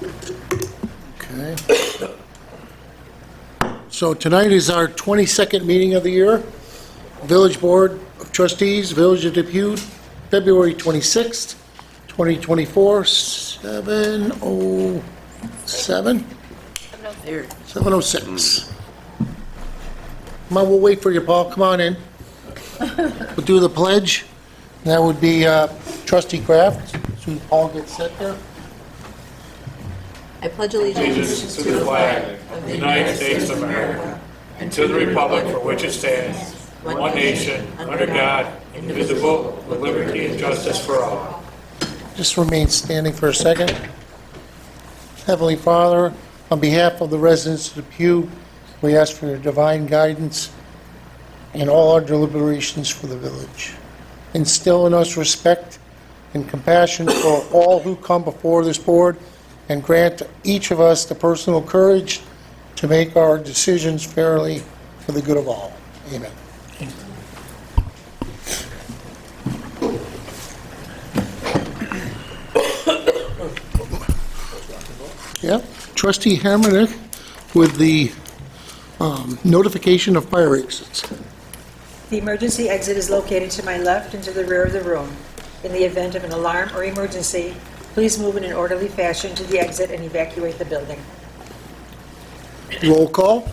Okay. So tonight is our 22nd meeting of the year. Village Board of Trustees, Village of Depew, February 26th, 2024, 7:07? 7:06. Come on, we'll wait for you, Paul. Come on in. We'll do the pledge. That would be Trustee Kraft. So Paul gets set there. I pledge allegiance To the flag of the United States of America and to the republic for which it stands, one nation, under God, indivisible, with liberty and justice for all. Just remain standing for a second. Heavenly Father, on behalf of the residents of the Depew, we ask for your divine guidance in all our deliberations for the village. Instill in us respect and compassion for all who come before this board, and grant each of us the personal courage to make our decisions fairly for the good of all. Amen. Yep. Trustee Hammernick with the notification of fire exits. The emergency exit is located to my left and to the rear of the room. In the event of an alarm or emergency, please move in an orderly fashion to the exit and evacuate the building. Roll call.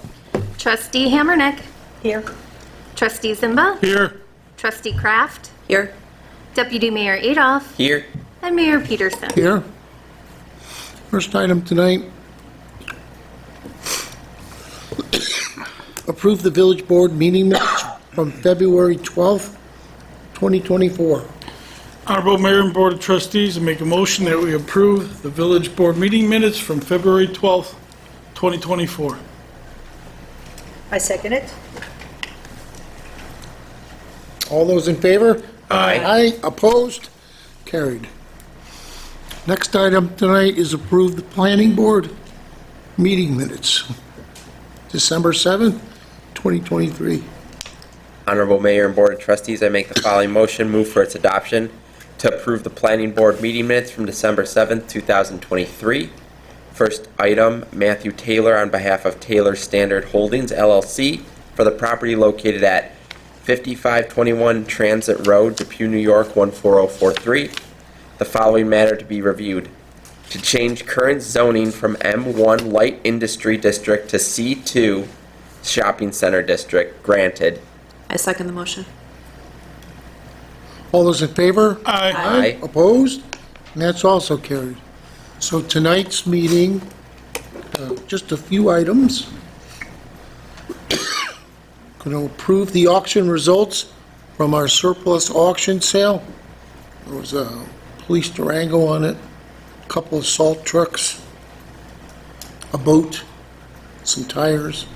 Trustee Hammernick. Here. Trustee Zimba. Here. Trustee Kraft. here. Deputy Mayor Adolph. Here. And Mayor Peterson. Here. First item tonight. Approve the village board meeting minutes from February 12th, 2024. Honorable Mayor and Board of Trustees, I make a motion that we approve the village board meeting minutes from February 12th, 2024. I second it. All those in favor? Aye. Aye. Opposed? Carried. Next item tonight is approve the planning board meeting minutes. December 7th, 2023. Honorable Mayor and Board of Trustees, I make the following motion, move for its adoption, to approve the planning board meeting minutes from December 7th, 2023. First item, Matthew Taylor on behalf of Taylor Standard Holdings, LLC, for the property located at 5521 Transit Road, Depew, New York, 14043. The following matter to be reviewed: to change current zoning from M1 Light Industry District to C2 Shopping Center District, granted. I second the motion. All those in favor? Aye. Aye. Opposed? And that's also carried. So tonight's meeting, just a few items. Going to approve the auction results from our surplus auction sale. There was a police Durango on it, a couple of salt trucks, a boat, some tires,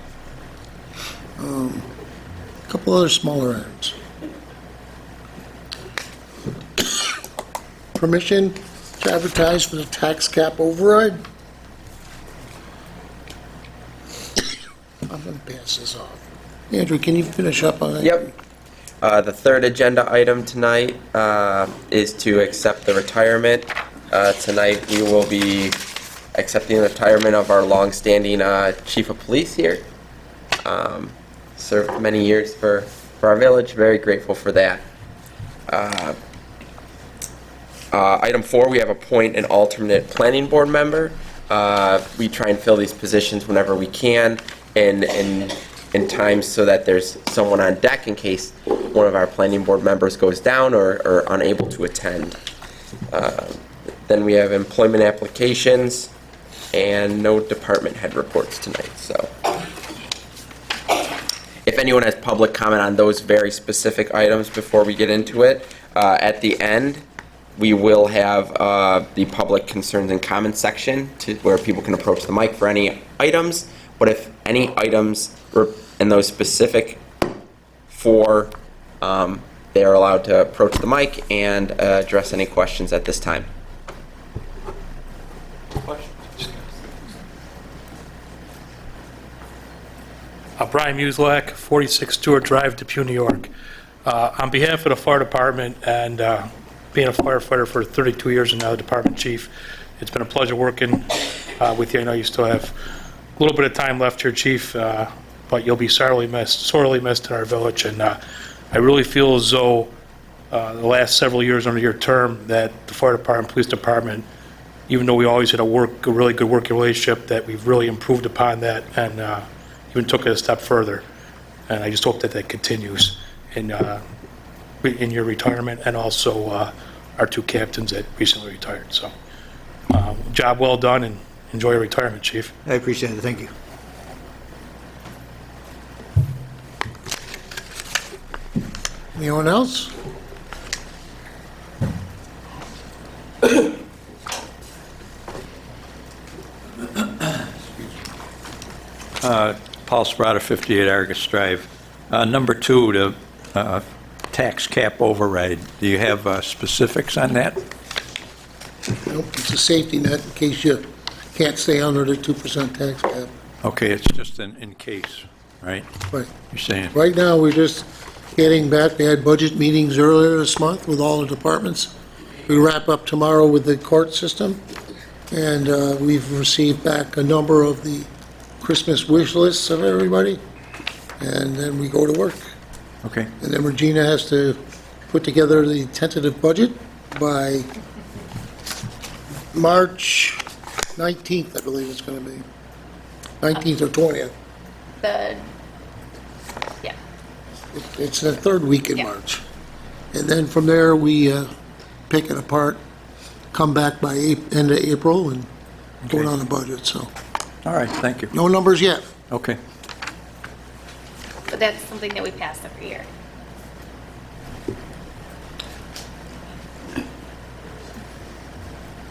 a couple other smaller items. Permission to advertise for the tax cap override. I'm going to pass this off. Andrew, can you finish up on that? Yep. The third agenda item tonight is to accept the retirement. Tonight we will be accepting the retirement of our longstanding chief of police here. Served many years for our village. Very grateful for that. Item 4, we have appoint an alternate planning board member. We try and fill these positions whenever we can in times so that there's someone on deck in case one of our planning board members goes down or unable to attend. Then we have employment applications and no department head reports tonight. So if anyone has public comment on those very specific items before we get into it, at the end we will have the public concerns and comments section where people can approach the mic for any items. But if any items in those specific 4, they are allowed to approach the mic and address any questions at this time. Brian Muslak, 46 Stewart Drive, Depew, New York. On behalf of the fire department and being a firefighter for 32 years and now the department chief, it's been a pleasure working with you. I know you still have a little bit of time left here, Chief, but you'll be sorely missed in our village. And I really feel as though the last several years under your term that the fire department, police department, even though we always had a really good working relationship, that we've really improved upon that and even took it a step further. And I just hope that continues in your retirement, and also our two captains that recently retired. So, job well done, and enjoy your retirement, Chief. I appreciate it. Thank you. Anyone else? Paul Sprotta, 58 Argus Drive. Number 2, the tax cap override. Do you have specifics on that? Nope, it's a safety net in case you can't stay under the 2% tax cap. Okay, it's just in case, right? Right. You're saying? Right now, we're just getting back, we had budget meetings earlier this month with all the departments. We wrap up tomorrow with the court system, and we've received back a number of the Christmas wish lists of everybody, and then we go to work. Okay. And then Regina has to put together the tentative budget by March 19th, I believe it's going to be. 19th or 20th. Yeah. It's the third week in Yeah. March. And then from there, we pick it apart, come back by end of April, and vote on the budget, so. All right, thank you. No numbers yet. Okay. But that's something that we pass every year.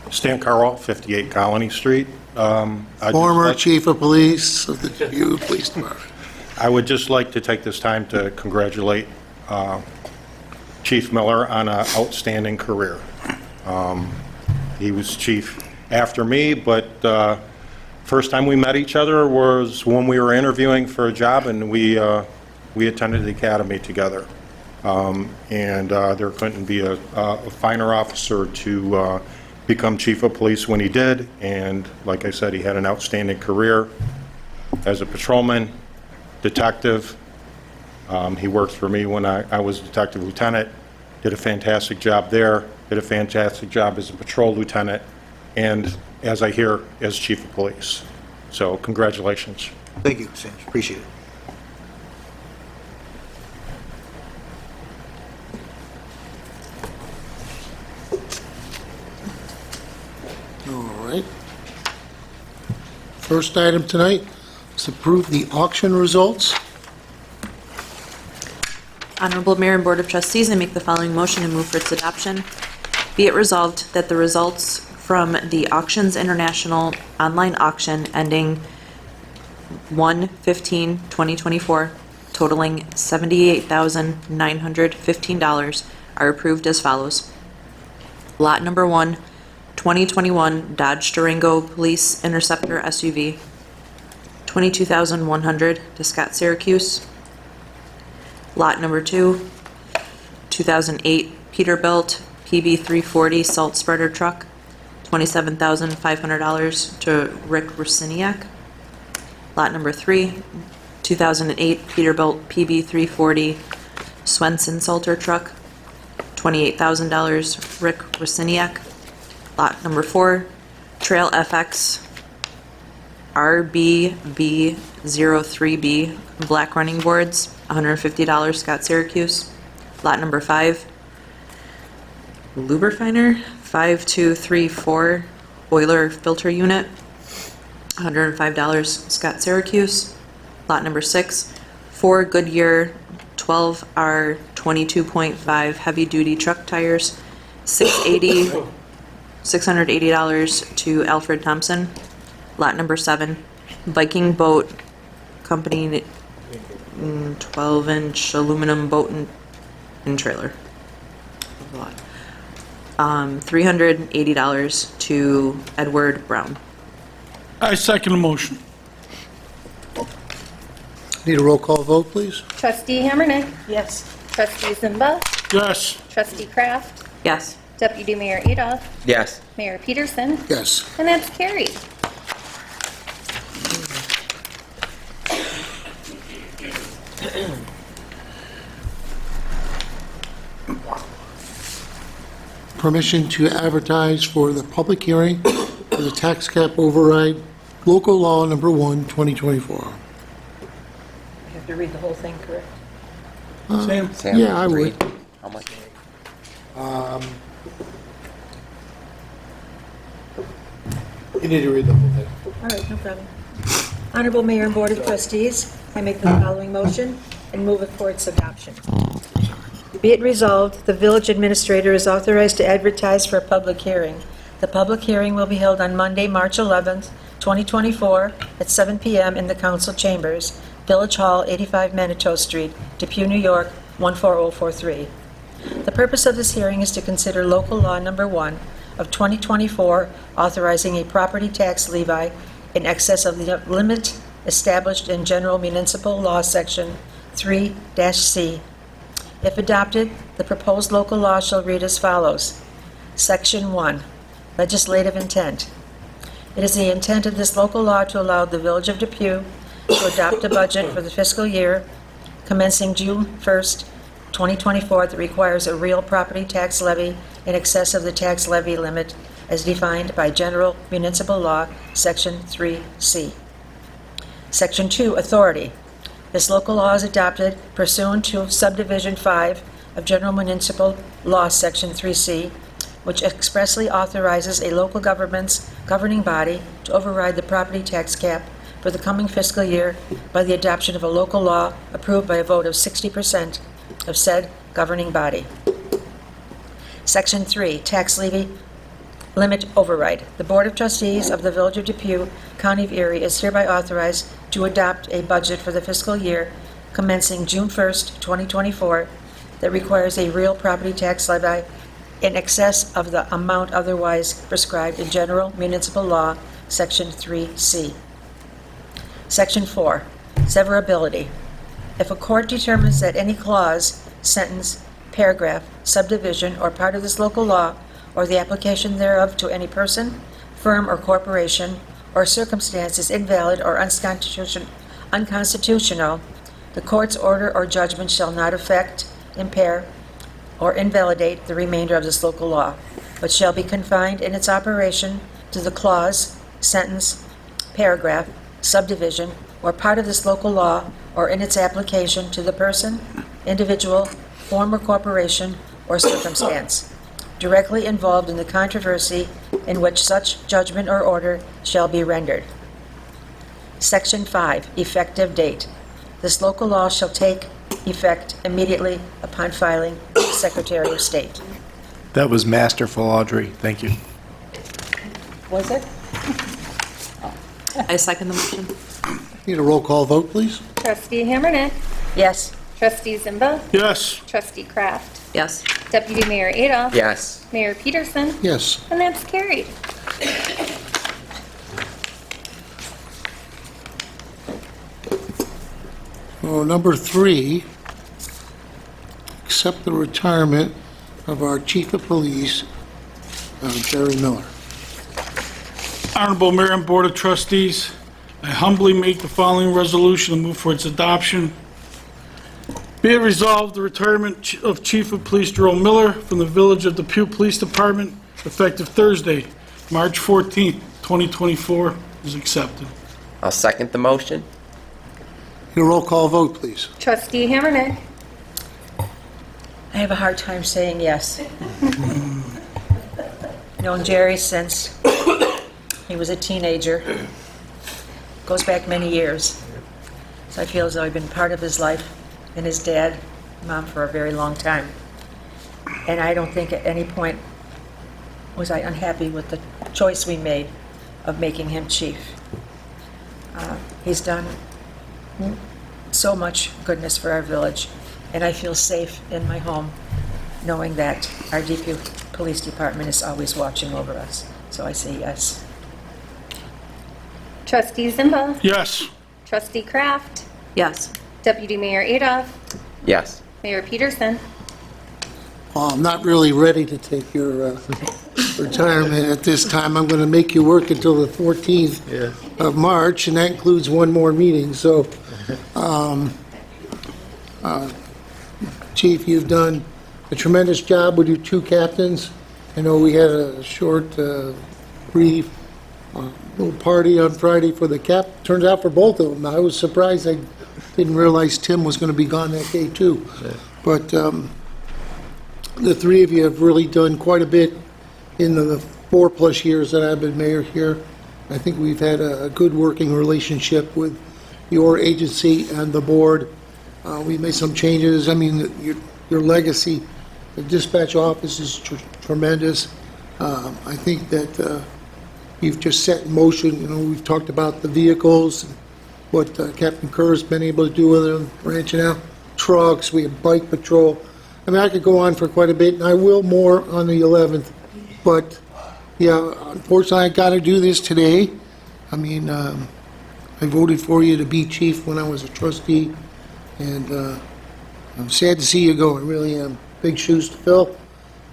Stan Carl, 58 Colony Street. Former chief of police of the Depew Police Department. I would just like to take this time to congratulate Chief Miller on an outstanding career. He was chief after me, but first time we met each other was when we were interviewing for a job, and we attended the academy together. And there couldn't be a finer officer to become chief of police when he did. And like I said, he had an outstanding career as a patrolman, detective. He worked for me when I was detective lieutenant, did a fantastic job there, did a fantastic job as a patrol lieutenant, and as I hear, as chief of police. So congratulations. Thank you, Sam. Appreciate it. All right. First item tonight is to approve the auction results. Honorable Mayor and Board of Trustees, I make the following motion and move for its adoption. Be it resolved that the results from the Auctions International online auction ending 1/15/2024 totaling $78,915 are approved as follows. Lot number 1, 2021 Dodge Durango Police Interceptor SUV, $22,100 to Scott Syracuse. Lot number 2, 2008 Peterbilt PB340 Salt Spreader Truck, $27,500 to Rick Rusiniak. Lot number 3, 2008 Peterbilt PB340 Swenson Salter Truck, $28,000 Rick Rusiniak. Lot number 4, Trail FX RBB03B Black Running Boards, $150 Scott Syracuse. Lot number 5, Lubrifiner 5234 Boiler Filter Unit, $105 Scott Syracuse. Lot number 6, 4 Goodyear 12R 22.5 Heavy Duty Truck Tires, $680 to Alfred Thompson. Lot number 7, Viking Boat Company 12-inch aluminum boat and trailer. $380 to Edward Brown. I second the motion. Need a roll call vote, please? Trustee Hammernick. Yes. Trustee Zimba. Yes. Trustee Kraft. Yes. Deputy Mayor Adolph. Yes. Mayor Peterson. Yes. And that's carried. permission to advertise for the public hearing for the tax cap override, local law number 1, 2024. I have to read the whole thing, correct? Sam? Sam, Yeah, I would. read. How much? You need to read the whole thing. All right, no problem. Honorable Mayor and Board of Trustees, I make the following motion and move it for its adoption. Be it resolved, the village administrator is authorized to advertise for a public hearing. The public hearing will be held on Monday, March 11th, 2024, at 7 p.m. in the council chambers, Village Hall, 85 Manitou Street, Depew, New York, 14043. The purpose of this hearing is to consider local law number 1 of 2024, authorizing a property tax levy in excess of the limit established in General Municipal Law Section 3-C. If adopted, the proposed local law shall read as follows. Section 1, Legislative Intent. It is the intent of this local law to allow the Village of Depew to adopt a budget for the fiscal year commencing June 1st, 2024, that requires a real property tax levy in excess of the tax levy limit as defined by General Municipal Law, Section 3C. Section 2, Authority. This local law is adopted pursuant to Subdivision 5 of General Municipal Law, Section 3C, which expressly authorizes a local government's governing body to override the property tax cap for the coming fiscal year by the adoption of a local law approved by a vote of 60% of said governing body. Section 3, Tax Levy Limit Override. The Board of Trustees of the Village of Depew, County of Erie, is hereby authorized to adopt a budget for the fiscal year commencing June 1st, 2024, that requires a real property tax levy in excess of the amount otherwise prescribed in General Municipal Law, Section 3C. Section 4, Severability. If a court determines that any clause, sentence, paragraph, subdivision, or part of this local law, or the application thereof to any person, firm, or corporation, or circumstance is invalid or unconstitutional, the court's order or judgment shall not affect, impair, or invalidate the remainder of this local law, but shall be confined in its operation to the clause, sentence, paragraph, subdivision, or part of this local law, or in its application to the person, individual, form or corporation, or circumstance directly involved in the controversy in which such judgment or order shall be rendered. Section 5, Effective Date. This local law shall take effect immediately upon filing with the Secretary of State. That was masterful, Audrey. Thank you. Was it? I second the motion. Need a roll call vote, please? Trustee Hammerneck. Yes. Trustee Zimba. Yes. Trustee Kraft. Yes. Deputy Mayor Adolph. Yes. Mayor Peterson. Yes. And that's carried. Number 3, accept the retirement of our Chief of Police, Jerry Miller. Honorable Mayor and Board of Trustees, I humbly make the following resolution and move for its adoption. Be it resolved, the retirement of Chief of Police Jerome Miller from the Village of Depew Police Department, effective Thursday, March 14th, 2024, is accepted. I'll second the motion. Need a roll call vote, please? Trustee Hammerneck. I have a hard time saying yes. Known Jerry since he was a teenager. Goes back many years. So I feel as though I've been part of his life and his dad, mom, for a very long time. And I don't think at any point was I unhappy with the choice we made of making him chief. He's done so much goodness for our village, and I feel safe in my home knowing that our Depew Police Department is always watching over us. So I say yes. Trustee Zimba. Yes. Trustee Kraft. Yes. Deputy Mayor Adolph. Yes. Mayor Peterson. Well, I'm not really ready to take your retirement at this time. I'm going to make you work until the 14th of March, and that includes one more meeting. So, Chief, you've done a tremendous job with your two captains I know we had a short, brief little party on Friday for the cap. Turns out for both of them. I was surprised. I didn't realize Tim was going to be gone that day, too. But the three of you have really done quite a bit in the 4+ years that I've been mayor here. I think we've had a good working relationship with your agency and the board. We made some changes. I mean, your legacy, the dispatch office is tremendous. I think that you've just set in motion, we've talked about the vehicles, what Captain Kerr's been able to do with them, branching out trucks, we have bike patrol. I mean, I could go on for quite a bit, and I will more on the 11th. But, yeah, unfortunately, I got to do this today. I mean, I voted for you to be chief when I was a trustee, and I'm sad to see you go. I really am. Big shoes to fill.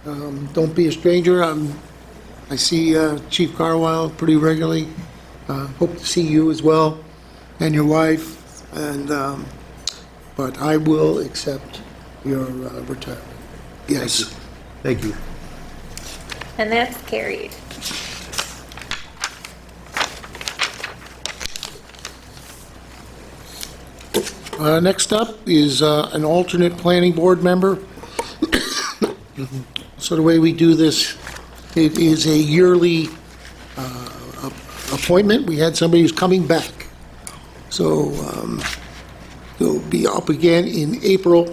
Don't be a stranger. I see Chief Carlisle pretty regularly. Hope to see you as well, and your wife. And but I will accept your retirement. Yes. Thank you. And that's carried. Next up is an alternate planning board member. So the way we do this, it is a yearly appointment. We had somebody who's coming back. So they'll be up again in April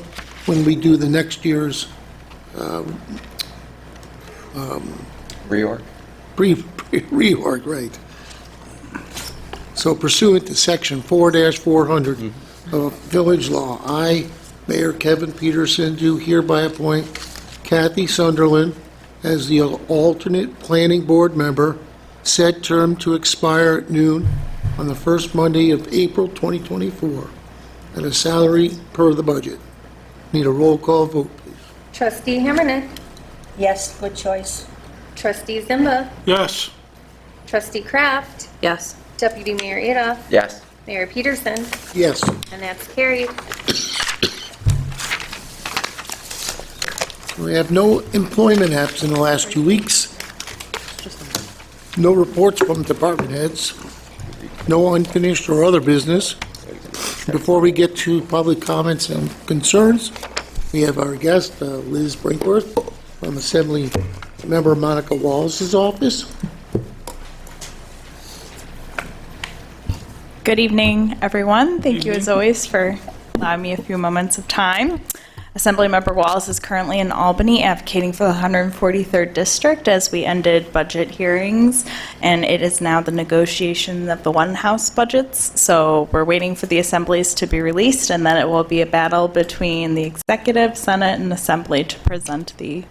when we do the next year's Reorg? reorg, right. So pursuant to Section 4-400 of Village Law, I, Mayor Kevin Peterson, do hereby appoint Kathy Sunderland as the alternate planning board member, said term to expire at noon on the first Monday of April 2024, at a salary per the budget. Need a roll call vote, please. Trustee Hammernick. Yes, good choice. Trustee Zimba. Yes. Trustee Kraft. Yes. Deputy Mayor Adolph. Yes. Mayor Peterson. Yes. And that's carried. We have no employment apps in the last 2 weeks. No reports from department heads. No unfinished or other business. Before we get to public comments and concerns, we have our guest, Liz Brinkworth, from Assembly Member Monica Wallace's office. Good evening, everyone. Thank you, as always, for allowing me a few moments of time. Assemblymember Wallace is currently in Albany advocating for the 143rd District as we ended budget hearings, and it is now the negotiation of the one-house budgets. So we're waiting for the assemblies to be released, and then it will be a battle between the Executive, Senate, and Assembly to present the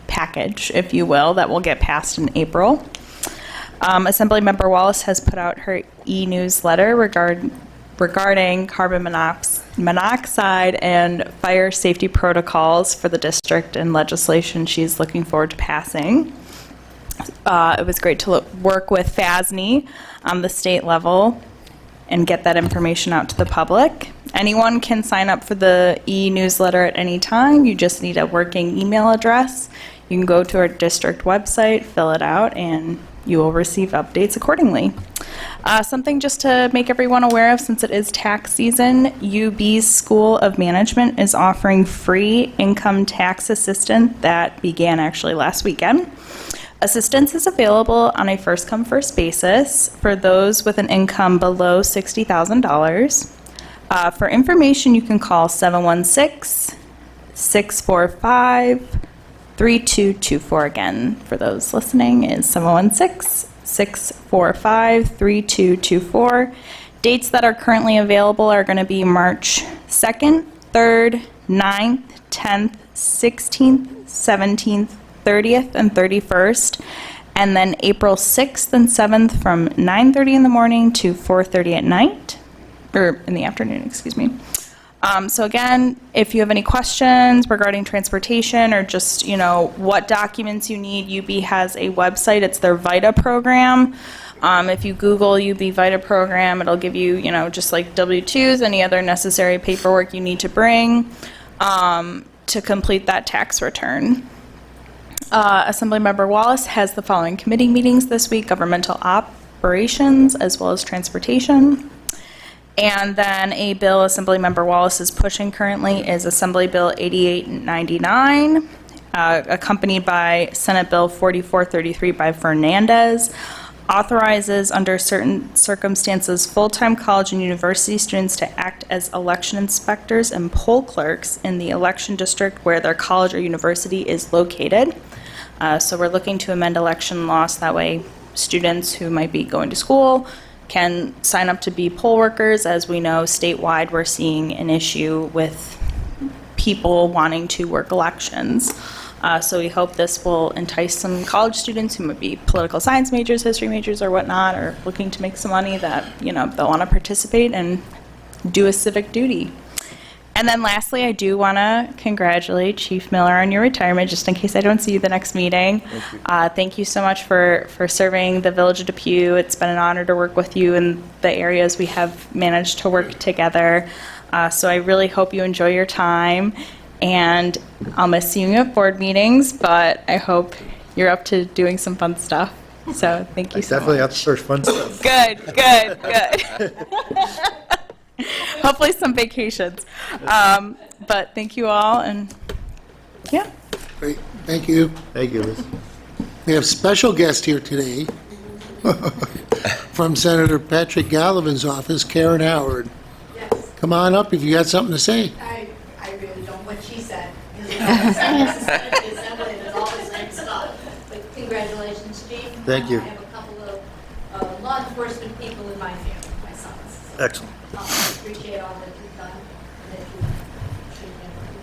package, if you will, that will get passed in April. Assemblymember Wallace has put out her e-newsletter regarding carbon monoxide and fire safety protocols for the district and legislation she's looking forward to passing. It was great to work with FASNY on the state level and get that information out to the public. Anyone can sign up for the e-newsletter at any time. You just need a working email address. You can go to our district website, fill it out, and you will receive updates accordingly. Something just to make everyone aware of, since it is tax season, UB's School of Management is offering free income tax assistance that began actually last weekend. Assistance is available on a first-come, first basis for those with an income below $60,000. For information, you can call 716-645-3224. Again, for those listening, is 716-645-3224. Dates that are currently available are going to be March 2nd, 3rd, 9th, 10th, 16th, 17th, 30th, and 31st, and then April 6th and 7th from 9:30 in the morning to 4:30 at night, or in the afternoon, excuse me. So again, if you have any questions regarding transportation or just, what documents you need, UB has a website. It's their VITA program. If you Google UB VITA program, it'll give you, just like W-2s, any other necessary paperwork you need to bring to complete that tax return. Assemblymember Wallace has the following committee meetings this week: governmental operations as well as transportation. And then a bill Assemblymember Wallace is pushing currently is Assembly Bill 8899, accompanied by Senate Bill 4433 by Fernandez, authorizes under certain circumstances full-time college and university students to act as election inspectors and poll clerks in the election district where their college or university is located. So we're looking to amend election laws that way students who might be going to school can sign up to be poll workers. As we know, statewide, we're seeing an issue with people wanting to work elections. So we hope this will entice some college students who might be political science majors, history majors, or whatnot, or looking to make some money that, they'll want to participate and do a civic duty. And then lastly, I do want to congratulate Chief Miller on your retirement, just in case I don't see you the next meeting. Thank you so much for serving the Village of Depew. It's been an honor to work with you in the areas we have managed to work together. So I really hope you enjoy your time. And I'll miss seeing you at board meetings, but I hope you're up to doing some fun stuff. So thank you so Definitely much. up for fun stuff. Good. Hopefully some vacations. But thank you all, and yeah. Great, thank you. Thank you, Liz. We have special guest here today from Senator Patrick Gallivan's office, Karen Howard. Yes, Come on up if you got something to say. I really don't what she said. It's all the same stuff. But congratulations, Chief. Thank you. I have a couple of law enforcement people in my family, my sons. So, Excellent. I appreciate all that you've done and that you've treated me with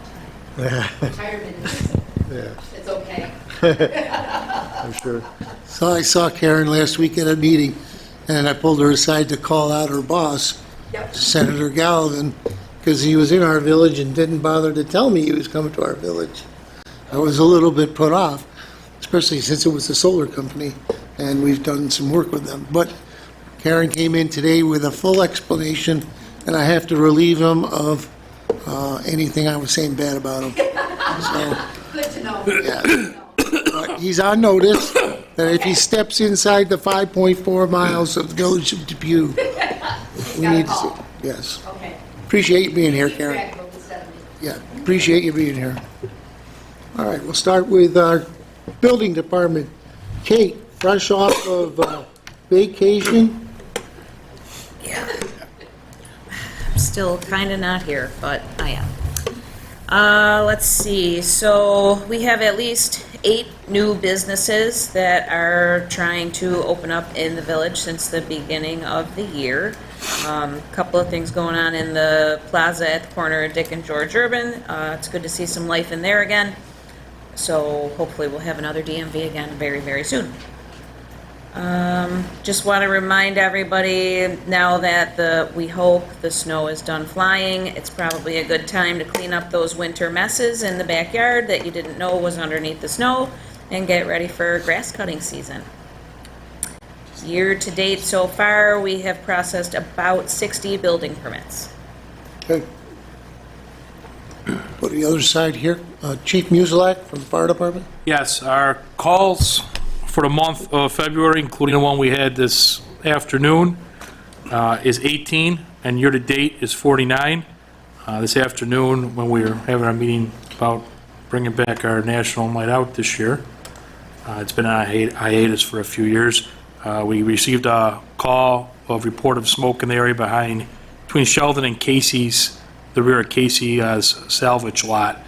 your time. Retirement is, it's okay. I'm sure. So I saw Karen last week at a meeting, and I pulled her aside to call out her boss, Yep. Senator Gallivan, because he was in our village and didn't bother to tell me he was coming to our village. I was a little bit put off, especially since it was a solar company, and we've done some work with them. But Karen came in today with a full explanation, and I have to relieve him of anything I was saying bad about him. So, Good to know. yeah. But he's on notice that if he steps inside the 5.4 miles of the village of Depew, we need to see. Yes. Okay. Appreciate you being here, Karen. Back over the 70. Yeah, appreciate you being here. All right, we'll start with our building department. Kate, fresh off of vacation. I'm still kind of not here, but I am. Let's see, so we have at least 8 new businesses that are trying to open up in the village since the beginning of the year. Couple of things going on in the plaza at the corner of Dick and George Urban. It's good to see some life in there again. So hopefully we'll have another DMV again very, very soon. Just want to remind everybody now that we hope the snow is done flying, it's probably a good time to clean up those winter messes in the backyard that you didn't know was underneath the snow and get ready for grass cutting season. Year to date so far, we have processed about 60 building permits. Okay. Go to the other side here. Chief Musilak from the fire department. Yes, our calls for the month of February, including the one we had this afternoon, is 18, and year-to-date is 49. This afternoon, when we were having our meeting about bringing back our National Night Out this year, it's been on hiatus for a few years. We received a call of report of smoke in the area between Sheldon and Casey's, the rear of Casey's salvage lot.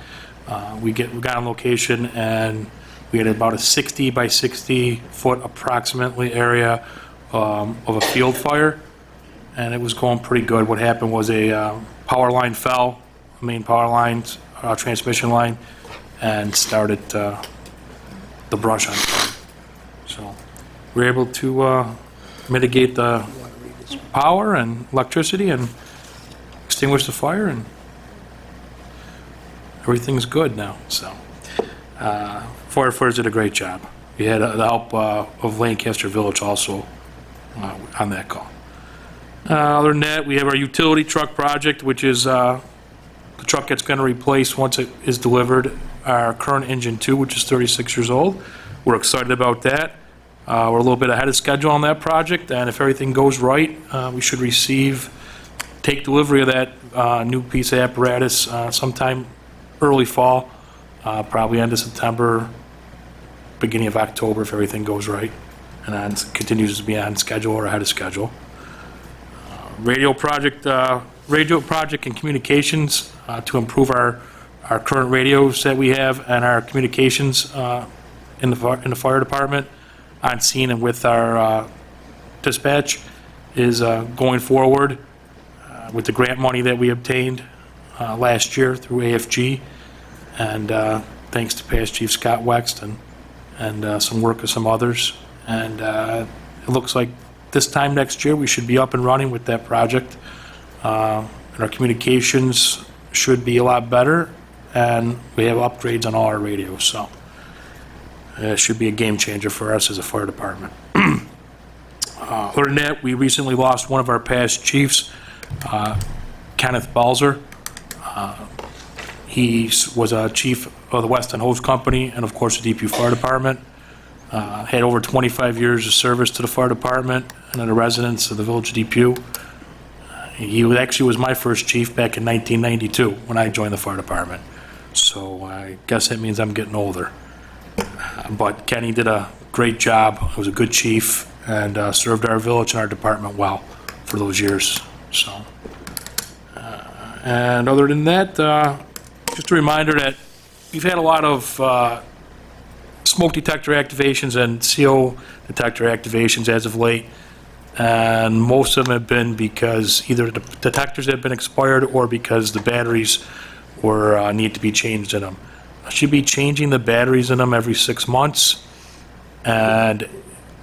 We got on location, and we had about a 60 by 60 foot approximately area of a field fire, and it was going pretty good. What happened was a power line fell, a main power line, transmission line, and started the brush on fire. So we were able to mitigate the power and electricity and extinguish the fire, and everything's good now. So firefighters did a great job. We had the help of Lancaster Village also on that call. Other than that, we have our utility truck project, which is the truck that's going to replace once it is delivered. our current engine 2, which is 36 years old. We're excited about that. We're a little bit ahead of schedule on that project, and if everything goes right, we should take delivery of that new piece of apparatus sometime early fall, probably end of September, beginning of October, if everything goes right, and then continues to be on schedule or ahead of schedule. Radio project and communications to improve our current radios that we have and our communications in the fire department on scene and with our dispatch is going forward with the grant money that we obtained last year through AFG, and thanks to past Chief Scott Wexton and some work of some others. And it looks like this time next year we should be up and running with that project. And our communications should be a lot better, and we have upgrades on all our radios, so it should be a game changer for us as a fire department. Other than that, we recently lost one of our past chiefs, Kenneth Balzer. He was a chief of the Weston Hose Company and, of course, the Depew Fire Department. Had over 25 years of service to the fire department and to the residents of the village of Depew. He actually was my first chief back in 1992 when I joined the fire department. So I guess that means I'm getting older. But Kenny did a great job. He was a good chief and served our village and our department well for those years. So, and other than that, just a reminder that we've had a lot of smoke detector activations and CO detector activations as of late, and most of them have been because either the detectors have been expired or because the batteries were need to be changed in them. I should be changing the batteries in them every 6 months, and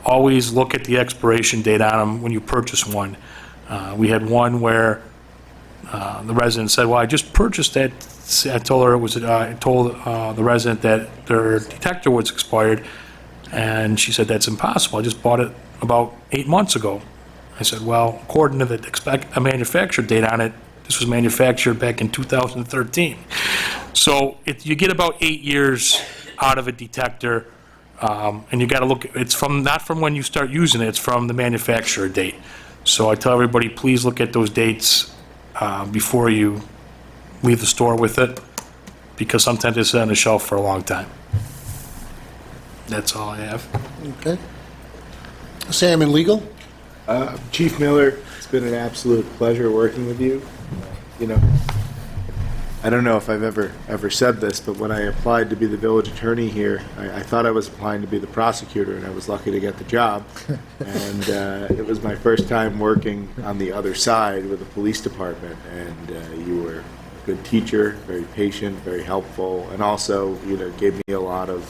always look at the expiration date on them when you purchase one. We had one where the resident said, well, I just purchased that. I told her it was, I told the resident that their detector was expired, and she said, that's impossible. I just bought it about 8 months ago. I said, well, according to the manufacturer date on it, this was manufactured back in 2013. So you get about 8 years out of a detector, and you got to look, it's from not from when you start using it, it's from the manufacturer date. So I tell everybody, please look at those dates before you leave the store with it, because sometimes it's on the shelf for a long time. That's all I have. Okay. Sam in legal? Chief Miller, it's been an absolute pleasure working with you. You know, I don't know if I've ever said this, but when I applied to be the village attorney here, I thought I was applying to be the prosecutor, and I was lucky to get the job. And it was my first time working on the other side with the police department, and you were a good teacher, very patient, very helpful, and also, you know, gave me a lot of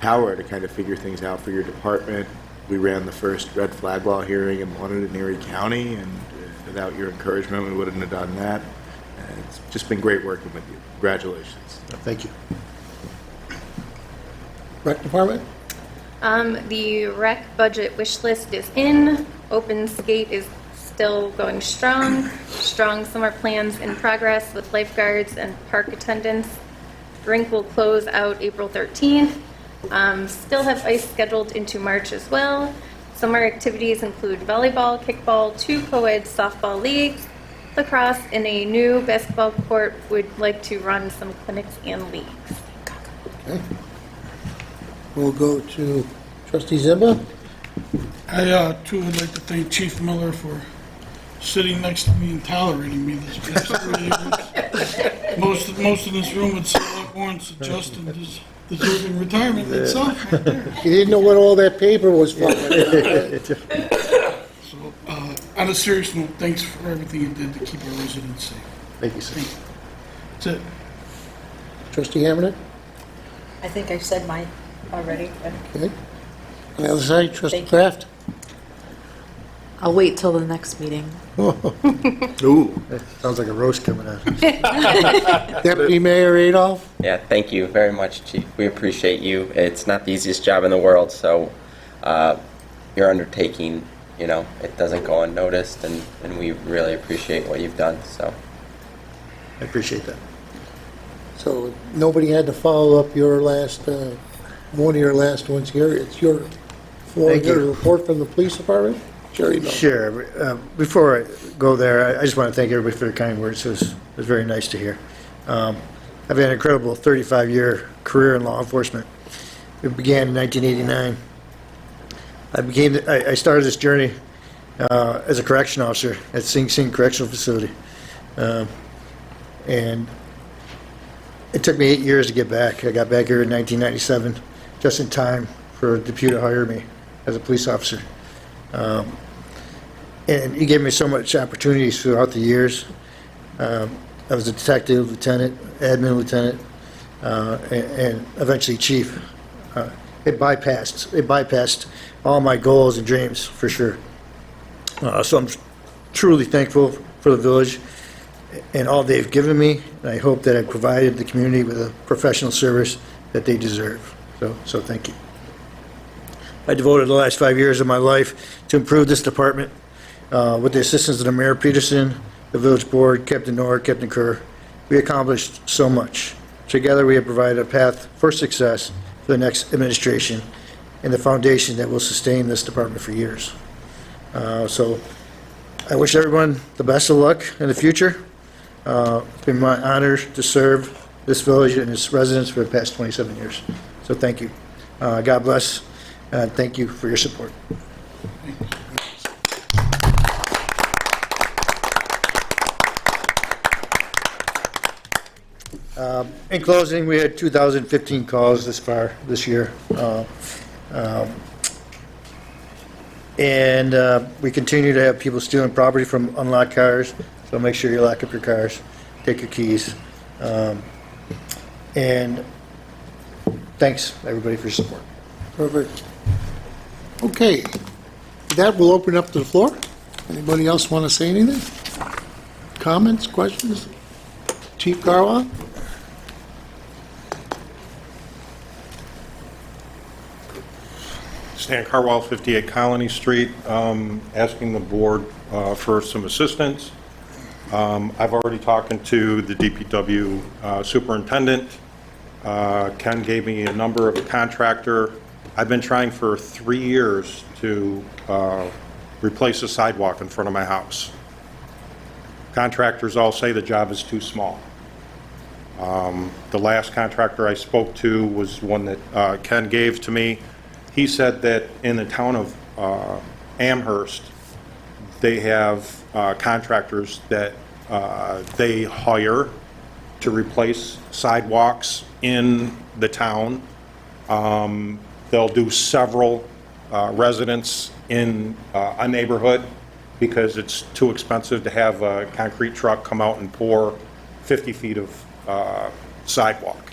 power to kind of figure things out for your department. We ran the first red flag law hearing and won it in Erie County, and without your encouragement, we wouldn't have done that. It's just been great working with you. Congratulations. Thank you. Rec Department? The rec budget wish list is in. Open skate is still going strong. Strong summer plans in progress with lifeguards and park attendants. Rink will close out April 13th. Still have ice scheduled into March as well. Summer activities include volleyball, kickball, 2 co-ed softball leagues, lacrosse, and a new basketball court. Would like to run some clinics and leagues. Okay. We'll go to Trustee Zimba. I, too, would like to thank Chief Miller for sitting next to me and tolerating me this past 3 years. Most of this room would say that warrants Justin is deserving retirement itself right there. You didn't know what all that paper was for. So, on a serious note, thanks for everything you did to keep our residents safe. Thank you, sir. That's it. Trustee Hamernick? I think I said mine already. But Okay. On the other side, Trustee Thank you. Kraft? I'll wait till the next meeting. Ooh, sounds like a roast coming out. Deputy Mayor Adolph? Yeah, thank you very much, Chief. We appreciate you. It's not the easiest job in the world, so your undertaking, you know, it doesn't go unnoticed, and we really appreciate what you've done. So I appreciate that. So nobody had to follow up your last, one of your last ones here. It's your floor Thank here to you. report from the police department. Jerry Miller. Sure. Before I go there, I just want to thank everybody for their kind words. It was very nice to hear. I've had an incredible 35-year career in law enforcement. It began in 1989. I started this journey as a correction officer at Sing Sing Correctional Facility. And it took me 8 years to get back. I got back here in 1997, just in time for Depew to hire me as a police officer. And he gave me so much opportunities throughout the years. I was a detective, lieutenant, admin lieutenant, and eventually chief. It bypassed all my goals and dreams, for sure. So I'm truly thankful for the village and all they've given me, and I hope that I provided the community with a professional service that they deserve. So thank you. I devoted the last 5 years of my life to improve this department with the assistance of the Mayor Peterson, the village board, Captain Orr, Captain Kerr. We accomplished so much. Together we have provided a path for success for the next administration and the foundation that will sustain this department for years. So I wish everyone the best of luck in the future. It's been my honor to serve this village and its residents for the past 27 years. So thank you. God bless. Thank you for your support. In closing, we had 2,015 calls this year. And we continue to have people stealing property from unlocked cars, so make sure you lock up your cars, take your keys. And thanks, everybody, for your support. Perfect. Okay. With that, we'll open up to the floor. Anybody else want to say anything? Comments, questions? Chief Carwell? Stan Carwell, 58 Colony Street, asking the board for some assistance. I've already talked to the DPW superintendent. Ken gave me a number of a contractor. I've been trying for 3 years to replace a sidewalk in front of my house. Contractors all say the job is too small. The last contractor I spoke to was one that Ken gave to me. He said that in the town of Amherst, they have contractors that they hire to replace sidewalks in the town. They'll do several residents in a neighborhood because it's too expensive to have a concrete truck come out and pour 50 feet of sidewalk.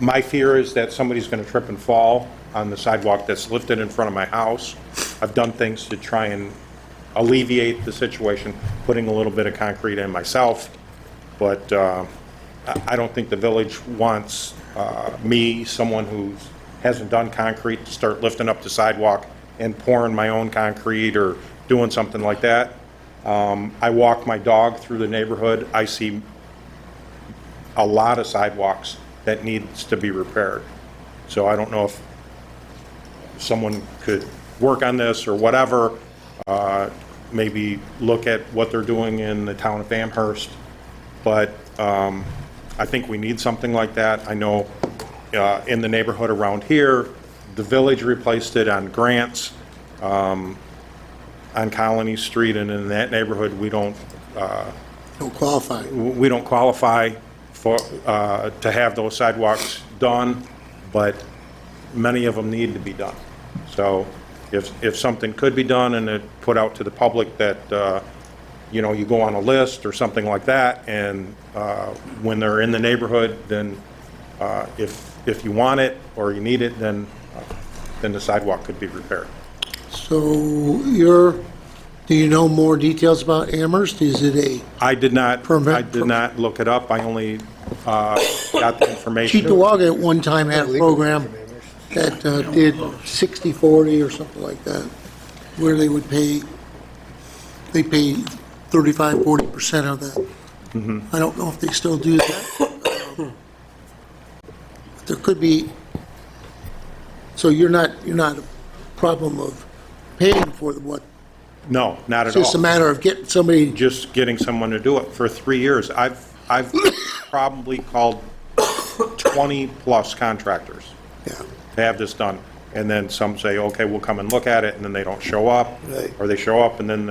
My fear is that somebody's going to trip and fall on the sidewalk that's lifted in front of my house. I've done things to try and alleviate the situation, putting a little bit of concrete in myself, but I don't think the village wants me, someone who hasn't done concrete, to start lifting up the sidewalk and pouring my own concrete or doing something like that. I walk my dog through the neighborhood. I see a lot of sidewalks that needs to be repaired. So I don't know if someone could work on this or whatever, maybe look at what they're doing in the town of Amherst. But I think we need something like that. I know in the neighborhood around here, the village replaced it on grants on Colony Street, and in that neighborhood, we don't qualify. We don't qualify for to have those sidewalks done, but many of them need to be done. So if something could be done and it put out to the public that you know, you go on a list or something like that, and when they're in the neighborhood, then if you want it or you need it, then the sidewalk could be repaired. So do you know more details about Amherst? Is it a I did not look it up. I only got the information. Chief DeWaga at one time had a program that did 60-40 or something like that, where they pay 35-40% of I don't know if they still do that. But there could be, so you're not a problem of paying for what? No, not It's at all. just a matter of getting somebody, Just getting someone to do it. For 3 years, I've probably called 20-plus contractors yeah, to have this done. And then some say, okay, we'll come and look at it, and then they don't show up. Right. Or they show up, and then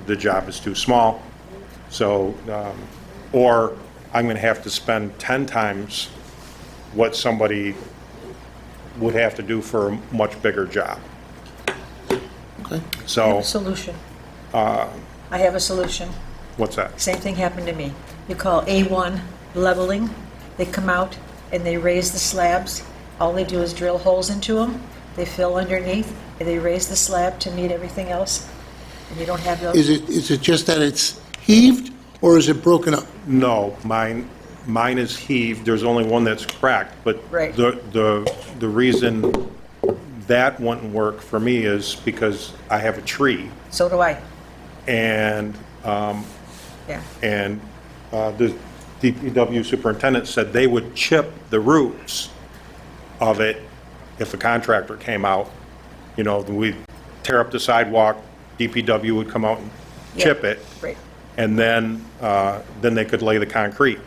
the job is too small. So, or I'm going to have to spend 10 times what somebody would have to do for a much bigger job. okay. So, Solution. I have a solution. what's that? Same thing happened to me. You call A1 leveling, they come out and they raise the slabs. All they do is drill holes into them, they fill underneath, and they raise the slab to meet everything else, and you don't have those. Is it just that it's heaved, or is it broken up? No, mine is heaved. There's only one that's cracked, but Right. the reason that wouldn't work for me is because I have a tree, So do I, and yeah. the DPW superintendent said they would chip the roots of it if a contractor came out. You know, we'd tear up the sidewalk, DPW would come out and chip it, Right. and then they could lay the concrete.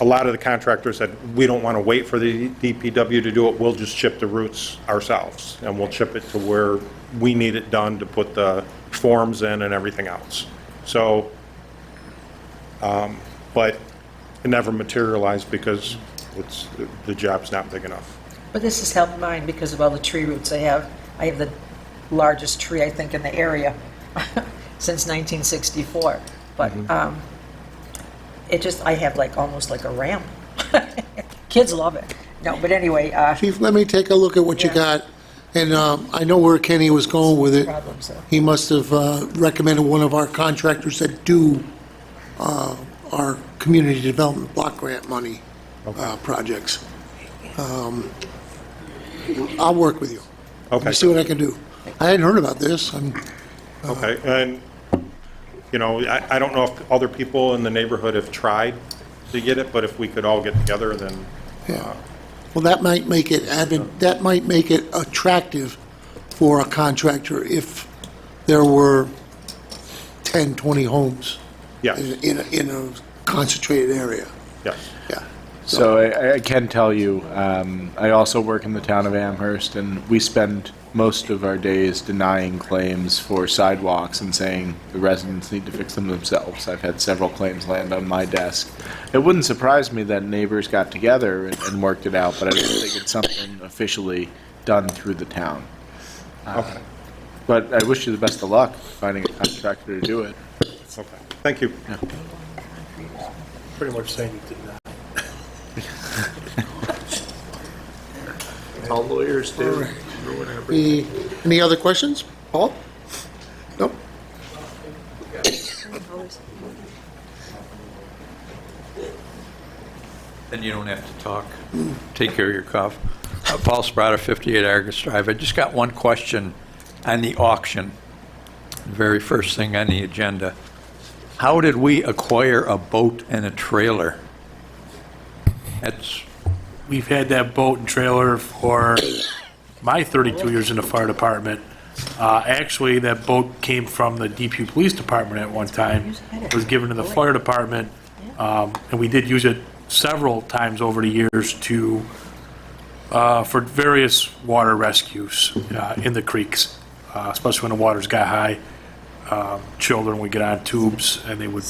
A lot of the contractors said, we don't want to wait for the DPW to do it, we'll just chip the roots ourselves, and we'll chip it to where we need it done to put the forms in and everything else. So, but it never materialized because the job's not big enough. But this has helped mine because of all the tree roots I have. I have the largest tree, I think, in the area since 1964. But it just, I have like, almost like a ramp. Kids love it. No, but anyway, Chief, let me take a look at what you got, and I know where Kenny was going with it. problem, so. He must have recommended one of our contractors that do our community development block grant money projects. I'll work with you. Okay. See what I can do. I hadn't heard about this. Okay, and, you know, I don't know if other people in the neighborhood have tried to get it, but if we could all get together, then, Yeah. Well, that might make it attractive for a contractor if there were 10, 20 homes yes, in a concentrated area. yes. Yeah. So I can tell you, I also work in the town of Amherst, and we spend most of our days denying claims for sidewalks and saying the residents need to fix them themselves. I've had several claims land on my desk. It wouldn't surprise me that neighbors got together and worked it out, but I don't think it's something officially done through the town. Okay, But I wish you the best of luck finding a contractor to do it. okay, thank you. Pretty much saying you did not. All lawyers do. Any other questions? Paul? Nope. And you don't have to talk. Take care of your cough. Paul Sprata, 58 Argus Drive. I just got one question on the auction. The very first thing on the agenda. How did we acquire a boat and a trailer? We've had that boat and trailer for my 32 years in the fire department. Actually, that boat came from the Depew Police Department at one time. It was given to the fire department, and we did use it several times over the years for various water rescues in the creeks, especially when the waters got high. Children would get on tubes and they would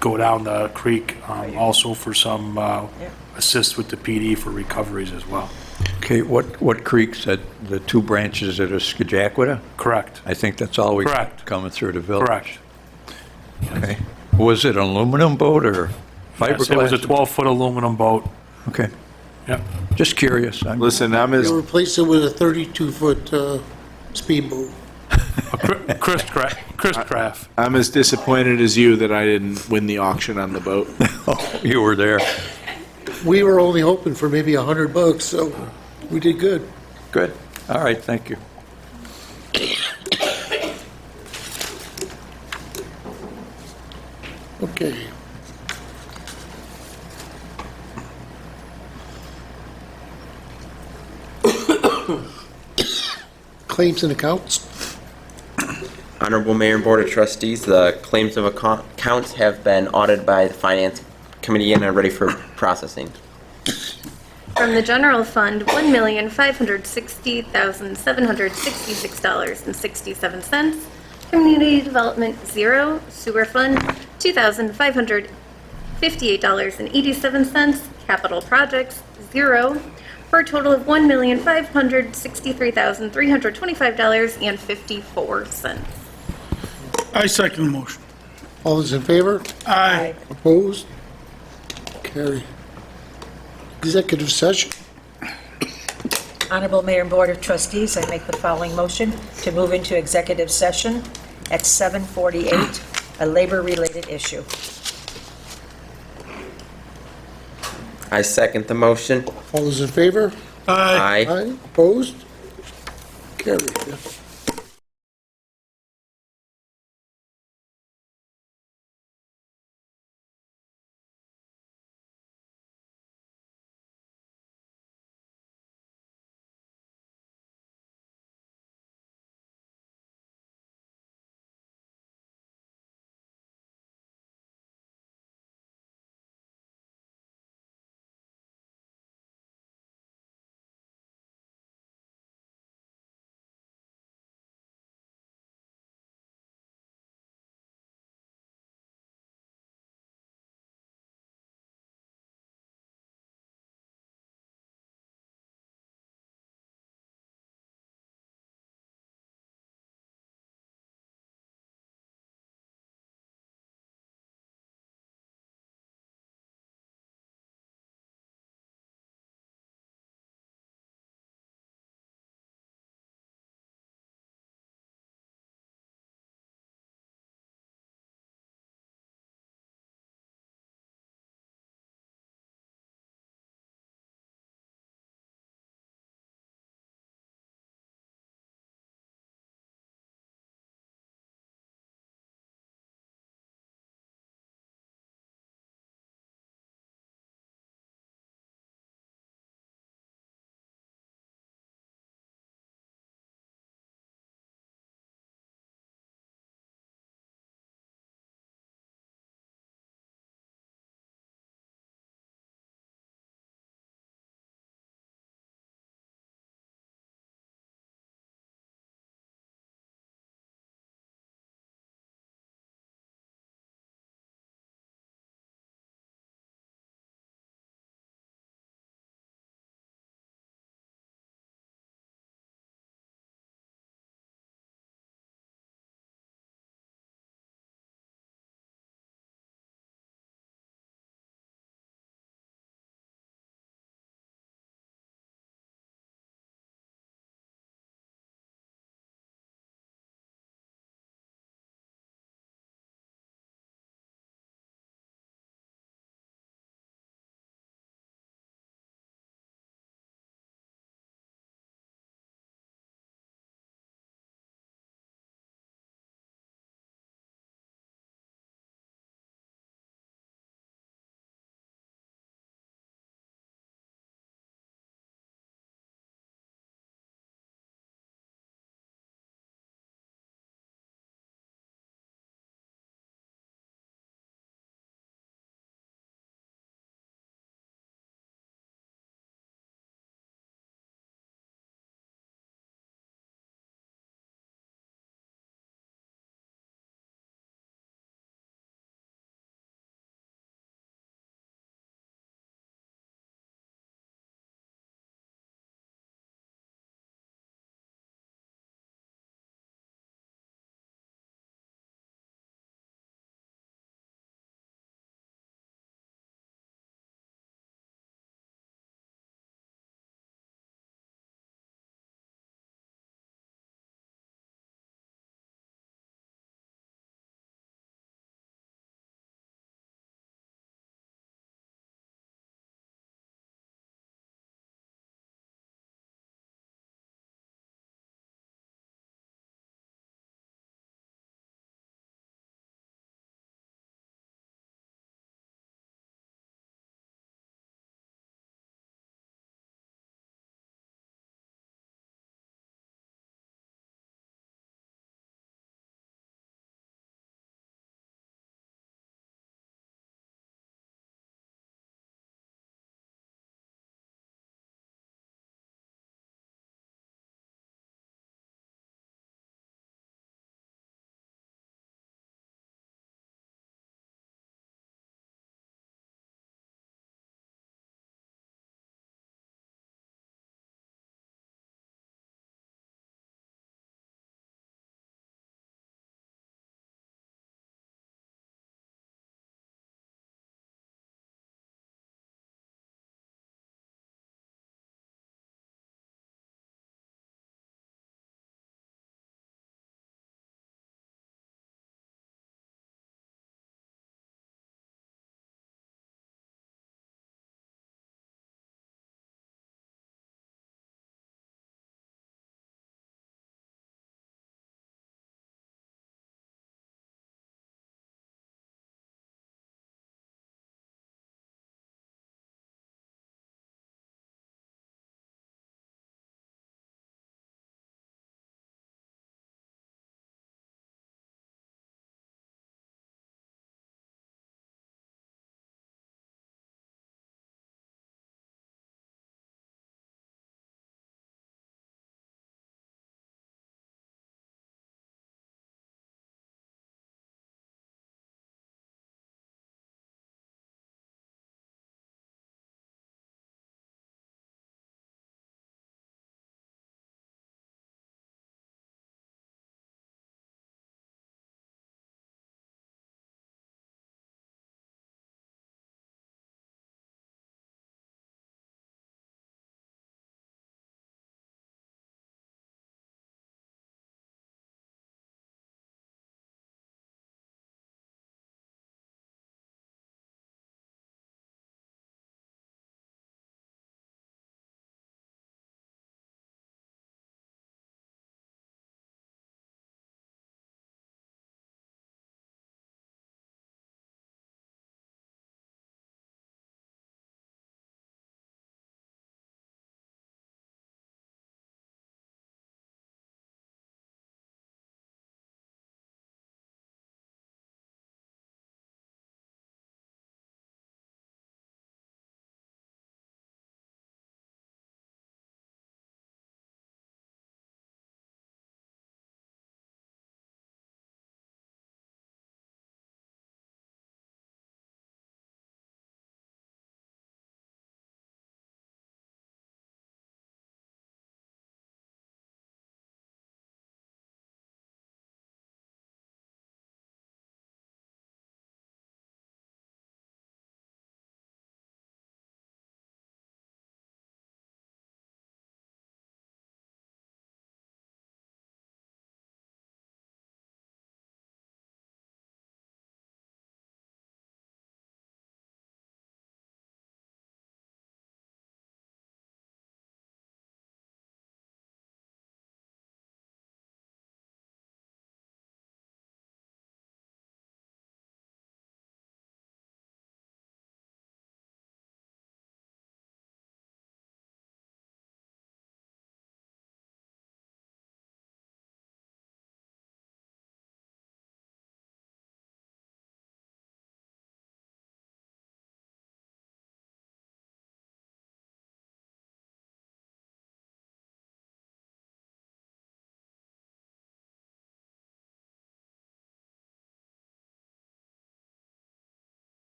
go down the creek, also for some assist with the PD for recoveries as well. Okay, what creeks? The two branches that are Scajaquita? Correct. I think that's all we Correct. coming through the village. Correct. Okay. Was it an aluminum boat or fiberglass? Yes, it was a 12-foot aluminum boat. Okay. Yep. Just curious. Listen, I'm as You replace it with a 32-foot speedboat. Chris Craft. I'm as disappointed as you that I didn't win the auction on the boat. Oh, you were there. We were only hoping for maybe $100, so we did good. Good. All right, thank you. Okay, Claims and accounts. Honorable Mayor and Board of Trustees, the claims of accounts have been audited by the Finance Committee and are ready for processing. From the general fund, $1,560,766.67. Community development, 0. Sewer fund, $2,558.87. Capital projects, 0. For a total of $1,563,325.54. I second the motion. All those in favor? Aye. Opposed? Carry. Executive session. Honorable Mayor and Board of Trustees, I make the following motion to move into executive session at 7:48, a labor-related issue. I second the motion. All those in favor? Aye. Aye. Opposed? Carry.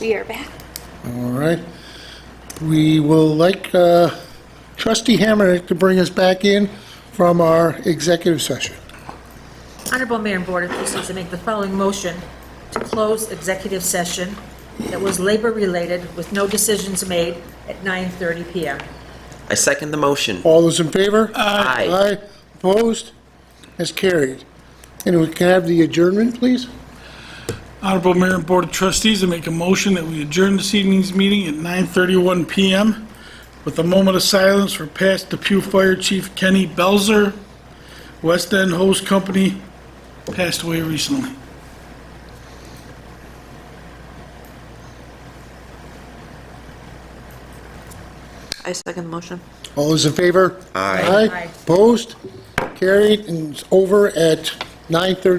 We are back. All right. We will like trustee Hammernick to bring us back in from our executive session. Honorable Mayor and Board of Trustees, I make the following motion to close executive session that was labor-related with no decisions made at 9:30 PM. I second the motion. All those in favor? Aye. Aye. Opposed? As carried. And we can have the adjournment, please? Honorable Mayor and Board of Trustees, I make a motion that we adjourn this evening's meeting at 9:31 PM with a moment of silence for past Depew Fire Chief Kenny Belzer. West End Hose Company passed away recently. I second the motion. All those in favor? Aye. Opposed? Carried, and it's over at 9:30.